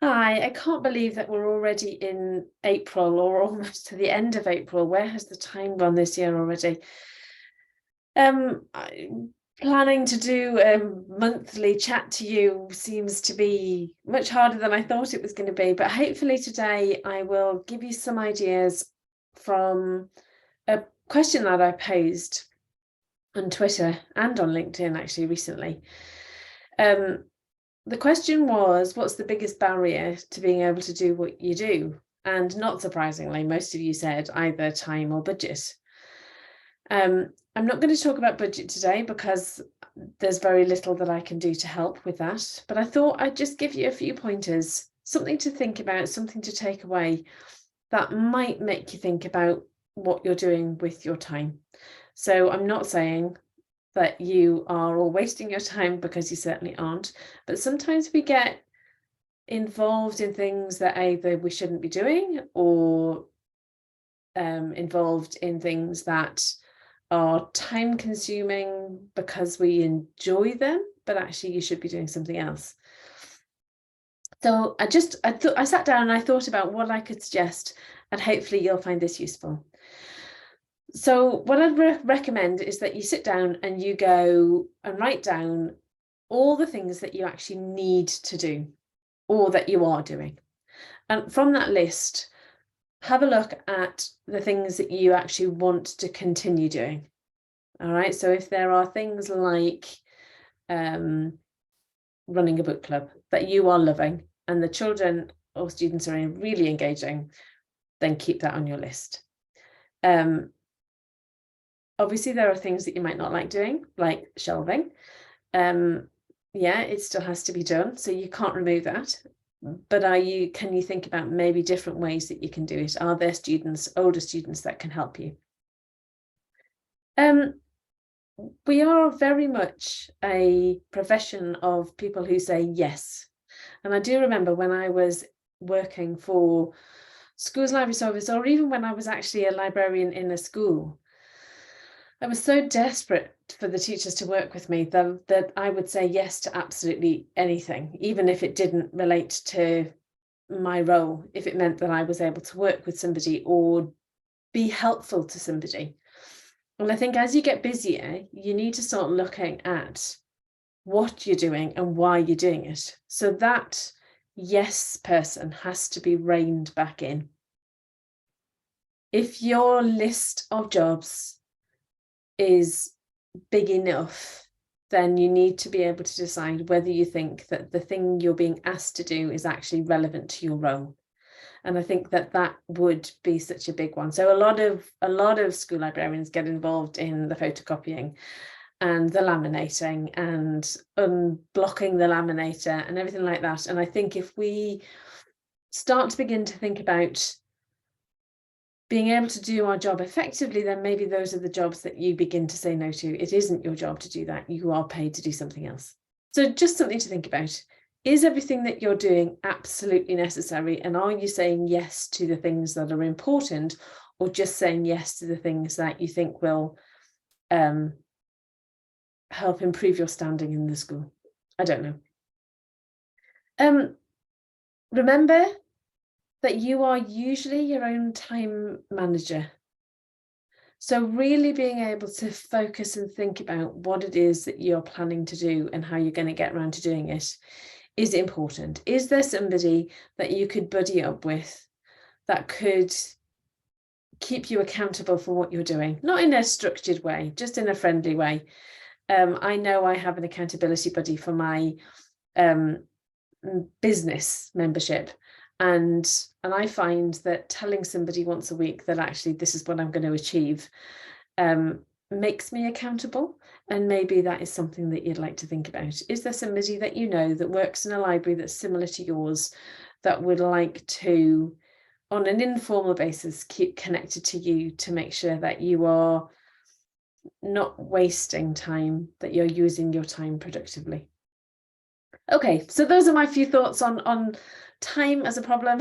Hi, I can't believe that we're already in April or almost to the end of April. Where has the time gone this year already? I'm planning to do a monthly chat to you seems to be much harder than I thought it was going to be, but hopefully today I will give you some ideas from a question that I posed on Twitter and on LinkedIn actually recently. The question was, what's the biggest barrier to being able to do what you do? And not surprisingly, most of you said either time or budget. I'm not going to talk about budget today because there's very little that I can do to help with that. But I thought I'd just give you a few pointers, something to think about, something to take away that might make you think about what you're doing with your time. So I'm not saying that you are all wasting your time, because you certainly aren't. But sometimes we get involved in things that either we shouldn't be doing, or involved in things that are time consuming because we enjoy them, but actually you should be doing something else. So I sat down and I thought about what I could suggest, and hopefully you'll find this useful. So what I'd recommend is that you sit down and you go and write down all the things that you actually need to do or that you are doing. And from that list, have a look at the things that you actually want to continue doing. All right. So if there are things like running a book club that you are loving and the children or students are really engaging, then keep that on your list. Obviously, there are things that you might not like doing, like shelving. Yeah, it still has to be done, so you can't remove that. But can you think about maybe different ways that you can do it? Are there students, older students, that can help you? We are very much a profession of people who say yes. And I do remember when I was working for schools library service, or even when I was actually a librarian in a school, I was so desperate for the teachers to work with me that I would say yes to absolutely anything, even if it didn't relate to my role, if it meant that I was able to work with somebody or be helpful to somebody. And I think as you get busier, you need to start looking at what you're doing and why you're doing it. So that yes person has to be reined back in. If your list of jobs is big enough, then you need to be able to decide whether you think that the thing you're being asked to do is actually relevant to your role. And I think that would be such a big one. So a lot of school librarians get involved in the photocopying and the laminating and unblocking the laminator and everything like that. And I think if we start to begin to think about being able to do our job effectively, then maybe those are the jobs that you begin to say no to. It isn't your job to do that. You are paid to do something else. So just something to think about. Is everything that you're doing absolutely necessary? And are you saying yes to the things that are important, or just saying yes to the things that you think will help improve your standing in the school? I don't know. Remember that you are usually your own time manager. So really being able to focus and think about what it is that you're planning to do and how you're going to get around to doing it is important. Is there somebody that you could buddy up with that could keep you accountable for what you're doing? Not in a structured way, just in a friendly way. I know I have an accountability buddy for my business membership. And I find that telling somebody once a week that actually this is what I'm going to achieve makes me accountable. And maybe that is something that you'd like to think about. Is there somebody that you know that works in a library that's similar to yours that would like to, on an informal basis, keep connected to you to make sure that you are not wasting time, that you're using your time productively? Okay, so those are my few thoughts on time as a problem.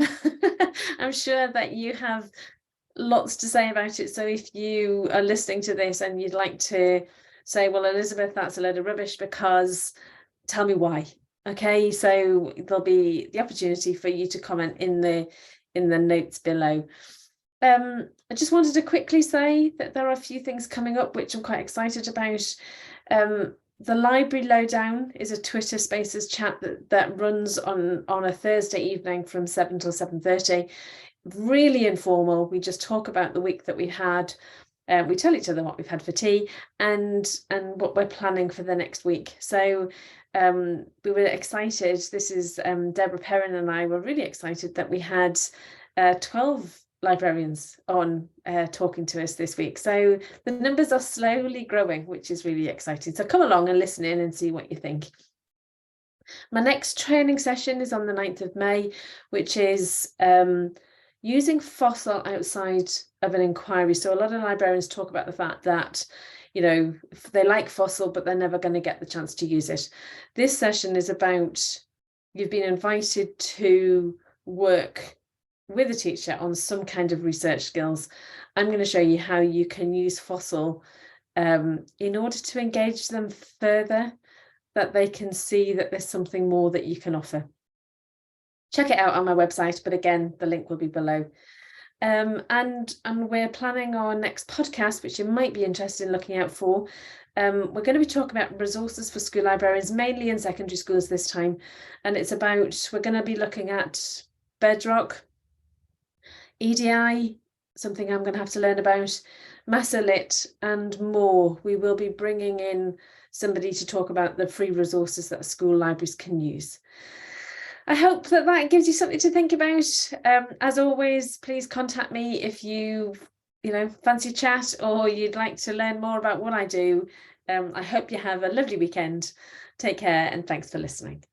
I'm sure that you have lots to say about it. So if you are listening to this and you'd like to say, well, Elizabeth, that's a load of rubbish, because tell me why. Okay, so there'll be the opportunity for you to comment in the notes below. I just wanted to quickly say that there are a few things coming up which I'm quite excited about. The Library Lowdown is a Twitter Spaces chat that runs on a Thursday evening from 7 till 7:30. Really informal. We just talk about the week that we had. We tell each other what we've had for tea and what we're planning for the next week. So we were excited. This is Deborah Perrin and I were really excited that we had 12 librarians on talking to us this week. So the numbers are slowly growing, which is really exciting. So come along and listen in and see what you think. My next training session is on the 9th of May, which is using fossil outside of an inquiry. So a lot of librarians talk about the fact that, you know, they like fossil, but they're never going to get the chance to use it. This session is about, you've been invited to work with a teacher on some kind of research skills. I'm going to show you how you can use fossil in order to engage them further, that they can see that there's something more that you can offer. Check it out on my website, but again, the link will be below. And we're planning our next podcast, which you might be interested in looking out for. We're going to be talking about resources for school librarians, mainly in secondary schools this time. And it's about, we're going to be looking at Bedrock, EDI, something I'm going to have to learn about, Masolit, and more. We will be bringing in somebody to talk about the free resources that school libraries can use. I hope that gives you something to think about. As always, please contact me if you fancy chat or you'd like to learn more about what I do. I hope you have a lovely weekend. Take care and thanks for listening.